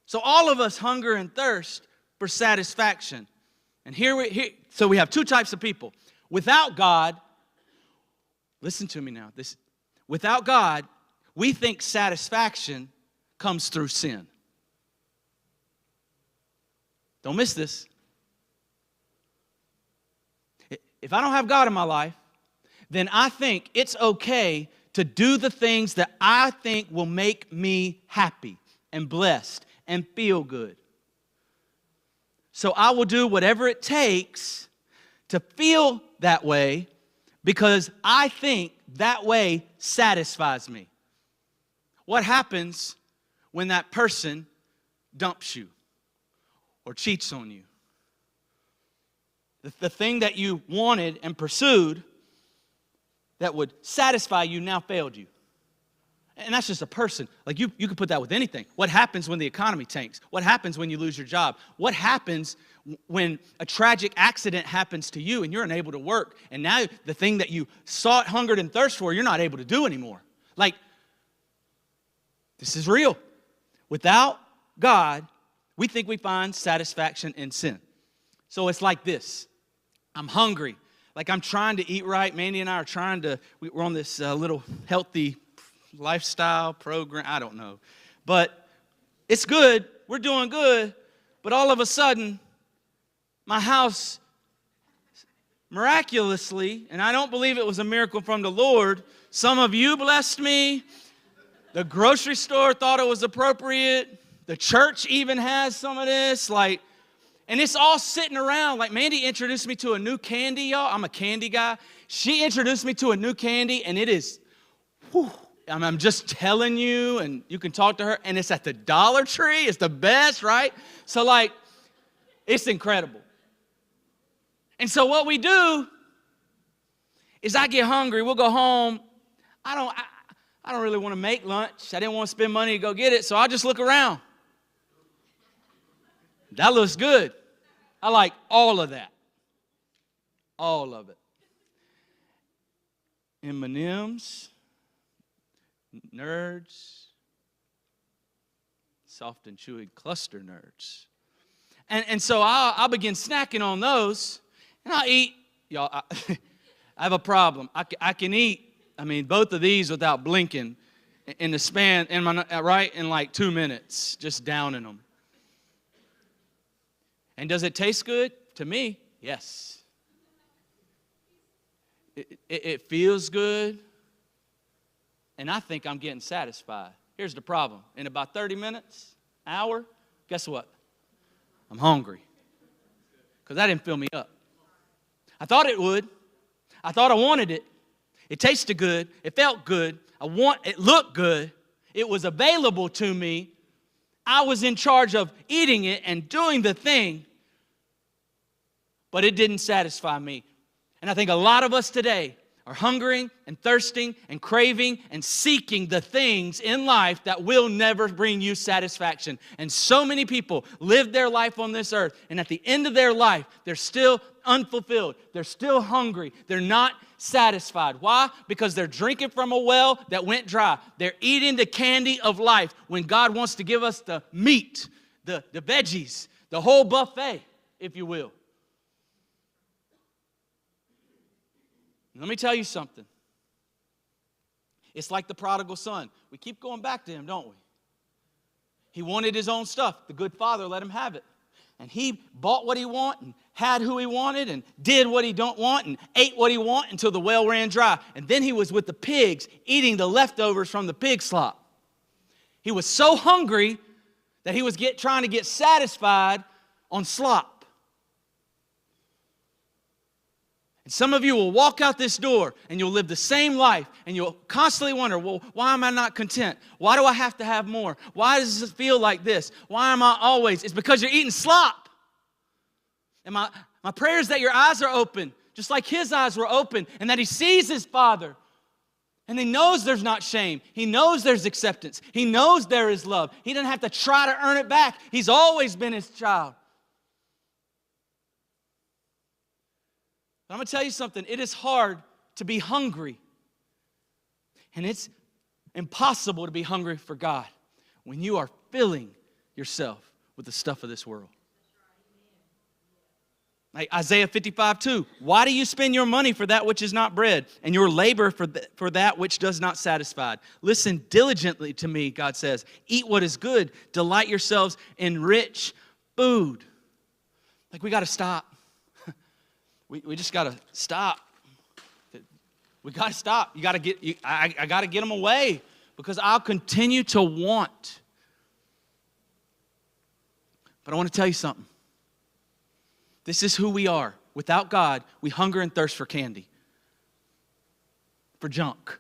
So all of us hunger and thirst for satisfaction. And so we have two types of people. Without God, listen to me now. Without God, we think satisfaction comes through sin. Don't miss this. If I don't have God in my life, then I think it's okay to do the things that I think will make me happy and blessed and feel good. So I will do whatever it takes to feel that way because I think that way satisfies me. What happens when that person dumps you or cheats on you? The thing that you wanted and pursued that would satisfy you now failed you. And that's just a person. Like you can put that with anything. What happens when the economy tanks? What happens when you lose your job? What happens when a tragic accident happens to you and you're unable to work? And now the thing that you sought, hungered, and thirst for, you're not able to do anymore. Like, this is real. Without God, we think we find satisfaction in sin. So it's like this. I'm hungry. Like I'm trying to eat right. Mandy and I are trying to, we're on this little healthy lifestyle program. I don't know. But it's good. We're doing good. But all of a sudden, my house miraculously, and I don't believe it was a miracle from the Lord, some of you blessed me. The grocery store thought it was appropriate. The church even has some of this. And it's all sitting around. Like Mandy introduced me to a new candy, y'all. I'm a candy guy. She introduced me to a new candy, and it is, whew, I'm just telling you, and you can talk to her, and it's at the Dollar Tree. It's the best, right? So, it's incredible. And so what we do is I get hungry. We'll go home. I don't really want to make lunch. I didn't want to spend money to go get it, so I'll just look around. That looks good. I like all of that. All of it. M&M's, Nerds, soft and chewy cluster Nerds. And so I'll begin snacking on those, and I'll eat. Y'all, I have a problem. I can eat, both of these without blinking in the span, in like 2 minutes, just downing them. And does it taste good? To me, yes. It feels good. And I think I'm getting satisfied. Here's the problem. In about 30 minutes, hour, guess what? I'm hungry. Because that didn't fill me up. I thought it would. I thought I wanted it. It tasted good. It felt good. It looked good. It was available to me. I was in charge of eating it and doing the thing. But it didn't satisfy me. And I think a lot of us today are hungering and thirsting and craving and seeking the things in life that will never bring you satisfaction. And so many people live their life on this earth, and at the end of their life, they're still unfulfilled. They're still hungry. They're not satisfied. Why? Because they're drinking from a well that went dry. They're eating the candy of life when God wants to give us the meat, the veggies, the whole buffet, if you will. Let me tell you something. It's like the prodigal son. We keep going back to him, don't we? He wanted his own stuff. The good father let him have it. And he bought what he wanted and had who he wanted and did what he don't want and ate what he wanted until the well ran dry. And then he was with the pigs eating the leftovers from the pig slop. He was so hungry that he was trying to get satisfied on slop. And some of you will walk out this door and you'll live the same life and you'll constantly wonder, well, why am I not content? Why do I have to have more? Why does it feel like this? Why am I always? It's because you're eating slop. And my prayer is that your eyes are open, just like his eyes were open, and that he sees his Father. And he knows there's not shame. He knows there's acceptance. He knows there is love. He doesn't have to try to earn it back. He's always been his child. But I'm going to tell you something. It is hard to be hungry. And it's impossible to be hungry for God when you are filling yourself with the stuff of this world. Like Isaiah 55:2. Why do you spend your money for that which is not bread, and your labor for that which does not satisfy? Listen diligently to me, God says. Eat what is good. Delight yourselves in rich food. Like we got to stop. We just got to stop. We got to stop. You got to get. I got to get them away because I'll continue to want. But I want to tell you something. This is who we are. Without God, we hunger and thirst for candy, for junk,